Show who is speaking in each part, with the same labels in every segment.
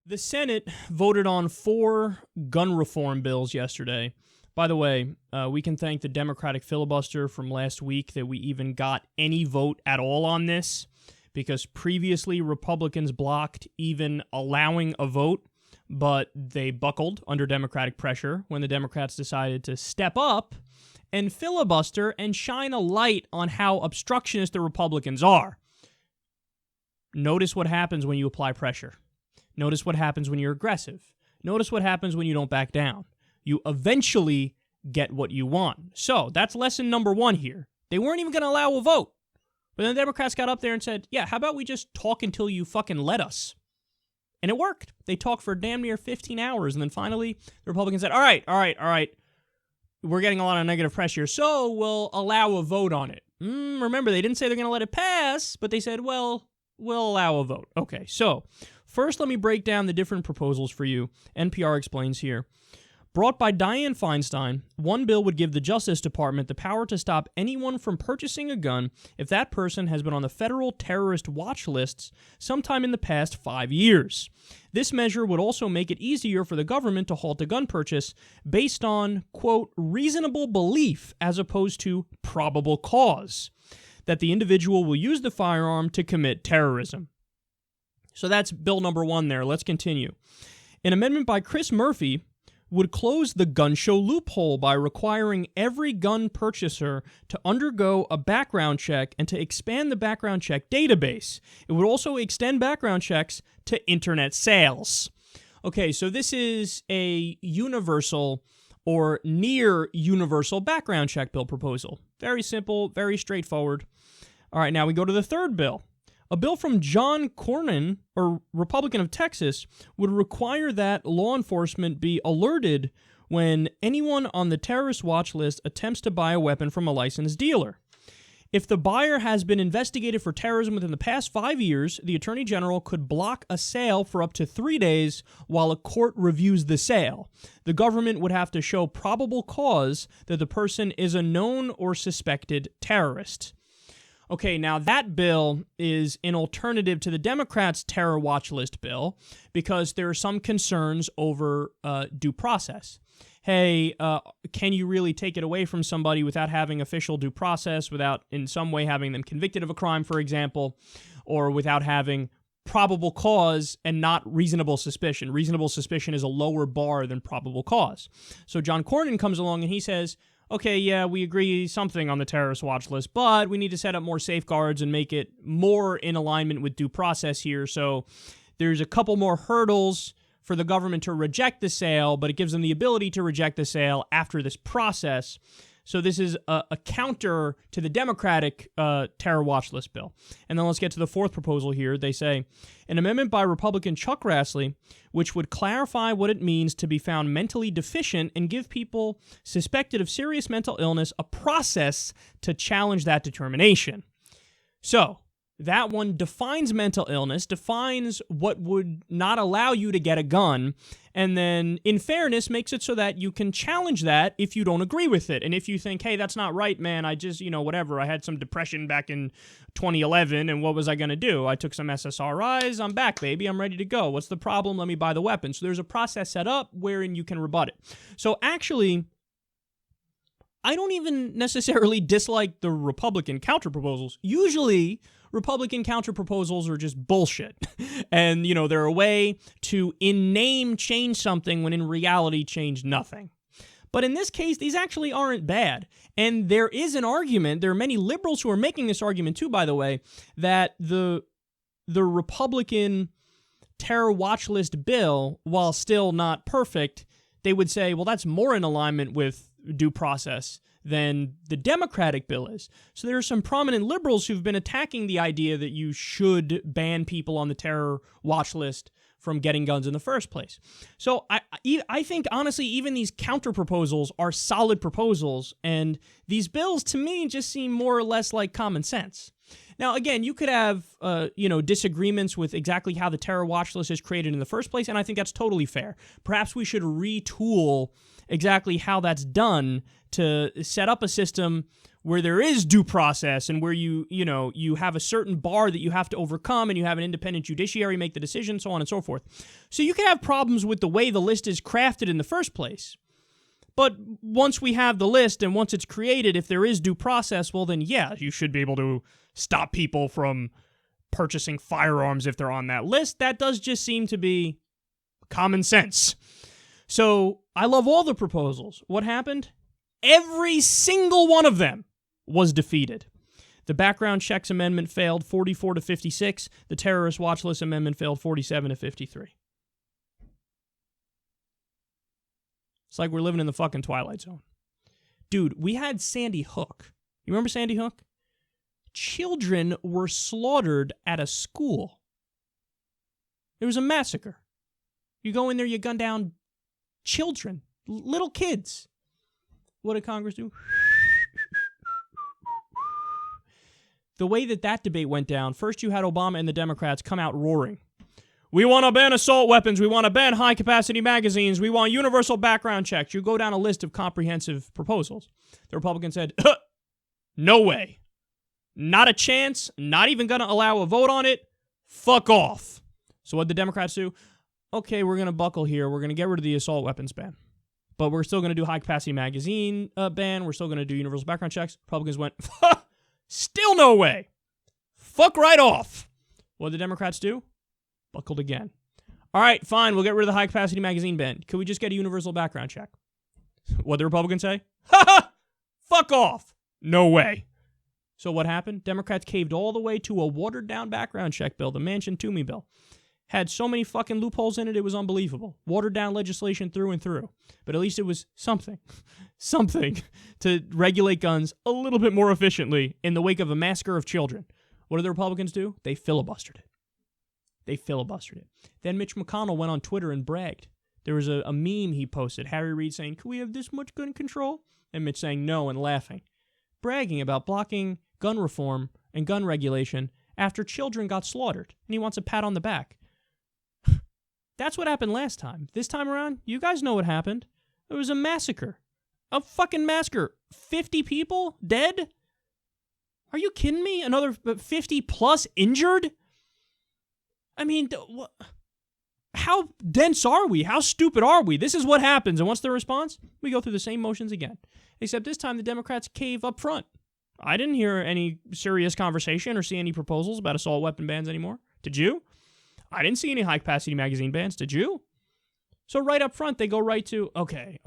Speaker 1: The Senate voted on 4 gun reform bills yesterday. By the way, we can thank the Democratic filibuster from last week that we even got any vote at all on this, because previously Republicans blocked even allowing a vote, but they buckled under Democratic pressure when the Democrats decided to step up and filibuster and shine a light on how obstructionist the Republicans are. Notice what happens when you apply pressure. Notice what happens when you're aggressive. Notice what happens when you don't back down. You eventually get what you want. So that's lesson number 1 here. They weren't even going to allow a vote. But then the Democrats got up there and said, yeah, how about we just talk until you fucking let us? And it worked. They talked for damn near 15 hours. And then finally, the Republicans said, all right. We're getting a lot of negative pressure, so we'll allow a vote on it. Remember, they didn't say they're going to let it pass, but they said, well, we'll allow a vote. Okay, so first let me break down the different proposals for you. NPR explains here. Brought by Dianne Feinstein, one bill would give the Justice Department the power to stop anyone from purchasing a gun if that person has been on the federal terrorist watch lists sometime in the past 5 years. This measure would also make it easier for the government to halt a gun purchase based on, quote, reasonable belief as opposed to probable cause that the individual will use the firearm to commit terrorism. So that's bill number 1 there. Let's continue. An amendment by Chris Murphy would close the gun show loophole by requiring every gun purchaser to undergo a background check and to expand the background check database. It would also extend background checks to internet sales. Okay, so this is a universal or near universal background check bill proposal. Very simple, very straightforward. All right, now we go to the third bill. A bill from John Cornyn, a Republican of Texas, would require that law enforcement be alerted when anyone on the terrorist watch list attempts to buy a weapon from a licensed dealer. If the buyer has been investigated for terrorism within the past 5 years, the Attorney General could block a sale for up to 3 days while a court reviews the sale. The government would have to show probable cause that the person is a known or suspected terrorist. Okay, now that bill is an alternative to the Democrats' terror watch list bill because there are some concerns over due process. Hey, can you really take it away from somebody without having official due process, without in some way having them convicted of a crime, for example, or without having probable cause and not reasonable suspicion? Reasonable suspicion is a lower bar than probable cause. So John Cornyn comes along and he says, okay, yeah, we agree something on the terrorist watch list, but we need to set up more safeguards and make it more in alignment with due process here. So there's a couple more hurdles for the government to reject the sale, but it gives them the ability to reject the sale after this process. So this is a counter to the Democratic terror watch list bill. And then let's get to the fourth proposal here. They say, an amendment by Republican Chuck Grassley, which would clarify what it means to be found mentally deficient and give people suspected of serious mental illness a process to challenge that determination. So that one defines mental illness, defines what would not allow you to get a gun, and then, in fairness, makes it so that you can challenge that if you don't agree with it. And if you think, hey, that's not right, man, I just, whatever, I had some depression back in 2011, and what was I going to do? I took some SSRIs, I'm back, baby, I'm ready to go. What's the problem? Let me buy the weapon. So there's a process set up wherein you can rebut it. So actually, I don't even necessarily dislike the Republican counterproposals. Usually, Republican counterproposals are just bullshit. And, they're a way to, in name, change something when in reality change nothing. But in this case, these actually aren't bad. And there is an argument, there are many liberals who are making this argument too, by the way, that the Republican terror watch list bill, while still not perfect, they would say, well, that's more in alignment with due process than the Democratic bill is. So there are some prominent liberals who've been attacking the idea that you should ban people on the terror watch list from getting guns in the first place. So I think, honestly, even these counter proposals are solid proposals, and these bills, to me, just seem more or less like common sense. Now, again, you could have, disagreements with exactly how the terror watch list is created in the first place, and I think that's totally fair. Perhaps we should retool exactly how that's done to set up a system where there is due process and where you have a certain bar that you have to overcome and you have an independent judiciary make the decision, so on and so forth. So you can have problems with the way the list is crafted in the first place. But once we have the list and once it's created, if there is due process, well then yeah, you should be able to stop people from purchasing firearms if they're on that list. That does just seem to be common sense. So I love all the proposals. What happened? Every single one of them was defeated. The background checks amendment failed 44 to 56. The terrorist watch list amendment failed 47 to 53. It's like we're living in the fucking Twilight Zone. Dude, we had Sandy Hook. You remember Sandy Hook? Children were slaughtered at a school. There was a massacre. You go in there, you gun down children, little kids. What did Congress do? The way that debate went down, first you had Obama and the Democrats come out roaring. We want to ban assault weapons. We want to ban high-capacity magazines. We want universal background checks. You go down a list of comprehensive proposals. The Republicans said, no way. Not a chance. Not even going to allow a vote on it. Fuck off. So what did the Democrats do? Okay, we're going to buckle here. We're going to get rid of the assault weapons ban. But we're still going to do high-capacity magazine ban. We're still going to do universal background checks. Republicans went, still no way. Fuck right off. What did the Democrats do? Buckled again. All right, fine. We'll get rid of the high-capacity magazine ban. Could we just get a universal background check? What did the Republicans say? Fuck off. No way. So what happened? Democrats caved all the way to a watered-down background check bill, the Manchin-Toomey bill. Had so many fucking loopholes in it, it was unbelievable. Watered down legislation through and through. But at least it was something. Something to regulate guns a little bit more efficiently in the wake of a massacre of children. What did the Republicans do? They filibustered it. Then Mitch McConnell went on Twitter and bragged. There was a meme he posted, Harry Reid saying, "Can we have this much gun control?" And Mitch saying no and laughing. Bragging about blocking gun reform and gun regulation after children got slaughtered. And he wants a pat on the back. That's what happened last time. This time around, you guys know what happened. There was a massacre. A fucking massacre. 50 people dead? Are you kidding me? Another 50 plus injured? I mean, how dense are we? How stupid are we? This is what happens. And what's the response? We go through the same motions again. Except this time the Democrats cave up front. I didn't hear any serious conversation or see any proposals about assault weapon bans anymore. Did you? I didn't see any high-capacity magazine bans. Did you? So right up front, they go right to, okay,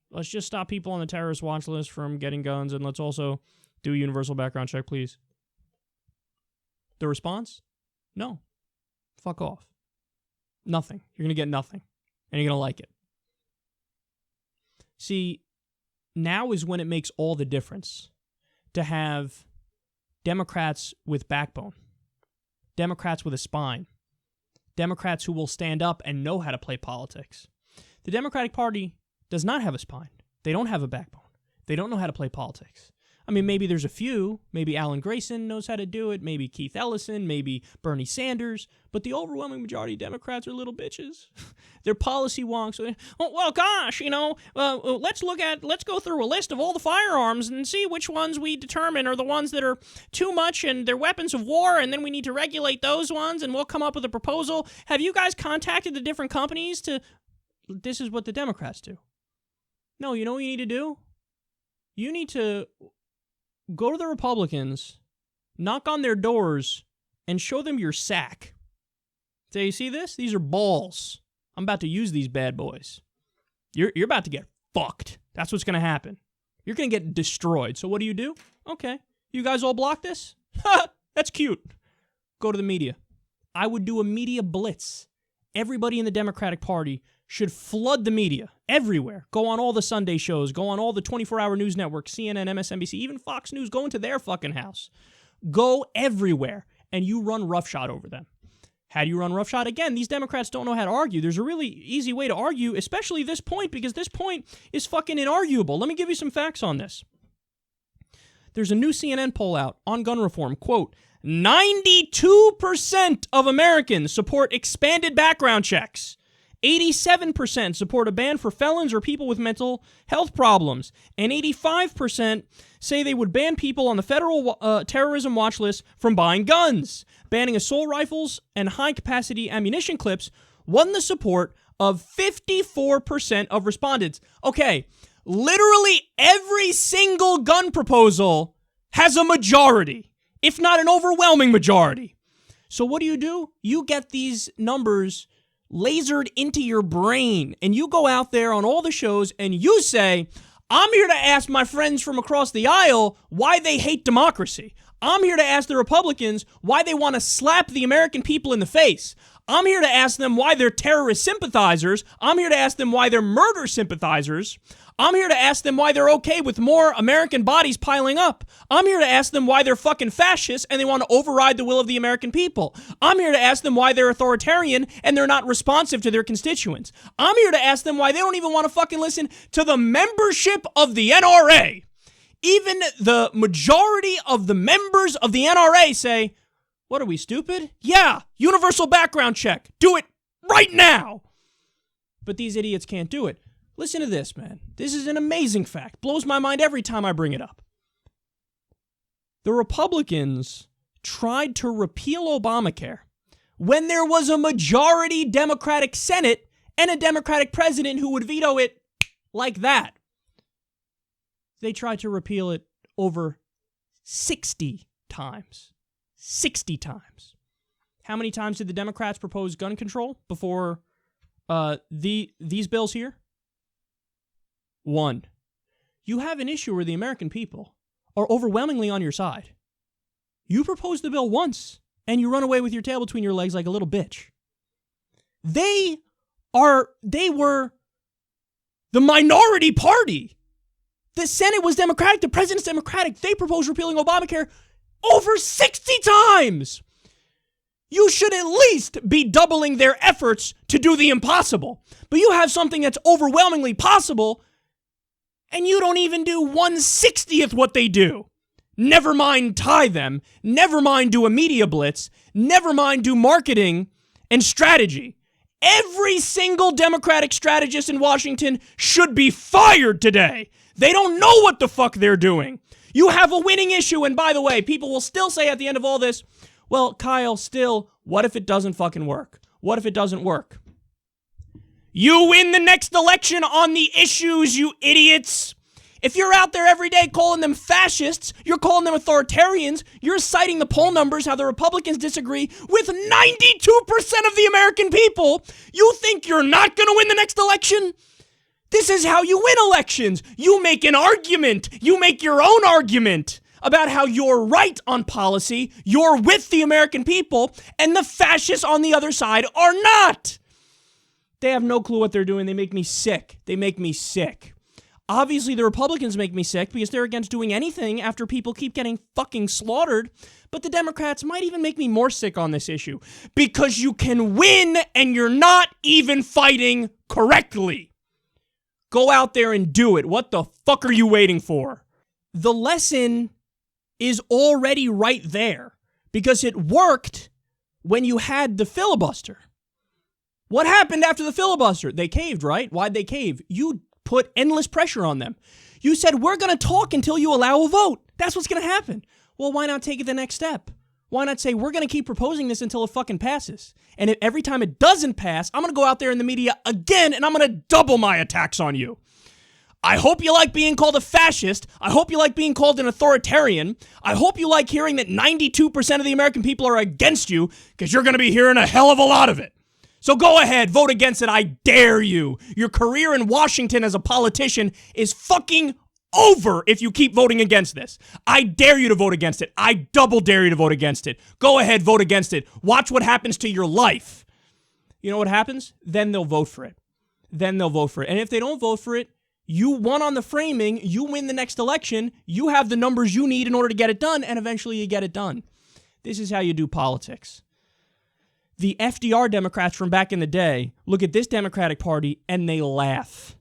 Speaker 1: let's just stop people on the terrorist watch list from getting guns, and let's also do a universal background check, please. The response? No. Fuck off. Nothing. You're going to get nothing. And you're going to like it. See, now is when it makes all the difference to have Democrats with backbone, Democrats with a spine, Democrats who will stand up and know how to play politics. The Democratic Party does not have a spine. They don't have a backbone. They don't know how to play politics. I mean, maybe there's a few. Maybe Alan Grayson knows how to do it. Maybe Keith Ellison. Maybe Bernie Sanders. But the overwhelming majority of Democrats are little bitches. They're policy wonks. Oh, well, gosh, let's go through a list of all the firearms and see which ones we determine are the ones that are too much and they're weapons of war, and then we need to regulate those ones, and we'll come up with a proposal. Have you guys contacted the different companies to... This is what the Democrats do. No, you know what you need to do? You need to go to the Republicans, knock on their doors, and show them your sack. Say, you see this? These are balls. I'm about to use these bad boys. You're about to get fucked. That's what's going to happen. You're going to get destroyed. So what do? Okay. You guys all block this? Ha! That's cute. Go to the media. I would do a media blitz. Everybody in the Democratic Party should flood the media everywhere. Go on all the Sunday shows. Go on all the 24-hour news networks, CNN, MSNBC, even Fox News. Go into their fucking house. Go everywhere, and you run roughshod over them. How do you run roughshod? Again, these Democrats don't know how to argue. There's a really easy way to argue, especially this point, because this point is fucking inarguable. Let me give you some facts on this. There's a new CNN poll out on gun reform. Quote, 92% of Americans support expanded background checks. 87% support a ban for felons or people with mental health problems. And 85% say they would ban people on the federal terrorism watch list from buying guns. Banning assault rifles and high-capacity ammunition clips won the support of 54% of respondents. Okay, literally every single gun proposal has a majority, if not an overwhelming majority. So what do? You get these numbers lasered into your brain, and you go out there on all the shows and you say, I'm here to ask my friends from across the aisle why they hate democracy. I'm here to ask the Republicans why they want to slap the American people in the face. I'm here to ask them why they're terrorist sympathizers. I'm here to ask them why they're murder sympathizers. I'm here to ask them why they're okay with more American bodies piling up. I'm here to ask them why they're fucking fascists and they want to override the will of the American people. I'm here to ask them why they're authoritarian and they're not responsive to their constituents. I'm here to ask them why they don't even want to fucking listen to the membership of the NRA. Even the majority of the members of the NRA say, what are we, stupid? Yeah, universal background check. Do it right now. But these idiots can't do it. Listen to this, man. This is an amazing fact. Blows my mind every time I bring it up. The Republicans tried to repeal Obamacare when there was a majority Democratic Senate and a Democratic president who would veto it like that. They tried to repeal it over 60 times. 60 times. How many times did the Democrats propose gun control before these bills here? 1. You have an issue where the American people are overwhelmingly on your side. You proposed the bill once, and you run away with your tail between your legs like a little bitch. They were the minority party. The Senate was Democratic, the president's Democratic. They proposed repealing Obamacare over 60 times. You should at least be doubling their efforts to do the impossible. But you have something that's overwhelmingly possible, and you don't even do 1/60th what they do. Never mind tie them. Never mind do a media blitz. Never mind do marketing and strategy. Every single Democratic strategist in Washington should be fired today. They don't know what the fuck they're doing. You have a winning issue, and by the way, people will still say at the end of all this, well, Kyle, still, what if it doesn't fucking work? What if it doesn't work? You win the next election on the issues, you idiots. If you're out there every day calling them fascists, you're calling them authoritarians, you're citing the poll numbers, how the Republicans disagree with 92% of the American people, you think you're not going to win the next election? This is how you win elections. You make an argument. You make your own argument about how you're right on policy, you're with the American people, and the fascists on the other side are not. They have no clue what they're doing. They make me sick. They make me sick. Obviously, the Republicans make me sick because they're against doing anything after people keep getting fucking slaughtered. But the Democrats might even make me more sick on this issue because you can win and you're not even fighting correctly. Go out there and do it. What the fuck are you waiting for? The lesson is already right there because it worked when you had the filibuster. What happened after the filibuster? They caved, right? Why'd they cave? You put endless pressure on them. You said, we're going to talk until you allow a vote. That's what's going to happen. Well, why not take it the next step? Why not say, we're going to keep proposing this until it fucking passes? And if every time it doesn't pass, I'm going to go out there in the media again and I'm going to double my attacks on you. I hope you like being called a fascist. I hope you like being called an authoritarian. I hope you like hearing that 92% of the American people are against you because you're going to be hearing a hell of a lot of it. So go ahead, vote against it. I dare you. Your career in Washington as a politician is fucking over if you keep voting against this. I dare you to vote against it. I double dare you to vote against it. Go ahead, vote against it. Watch what happens to your life. You know what happens? Then they'll vote for it. Then they'll vote for it. And if they don't vote for it, you won on the framing, you win the next election, you have the numbers you need in order to get it done, and eventually you get it done. This is how you do politics. The FDR Democrats from back in the day look at this Democratic Party and they laugh.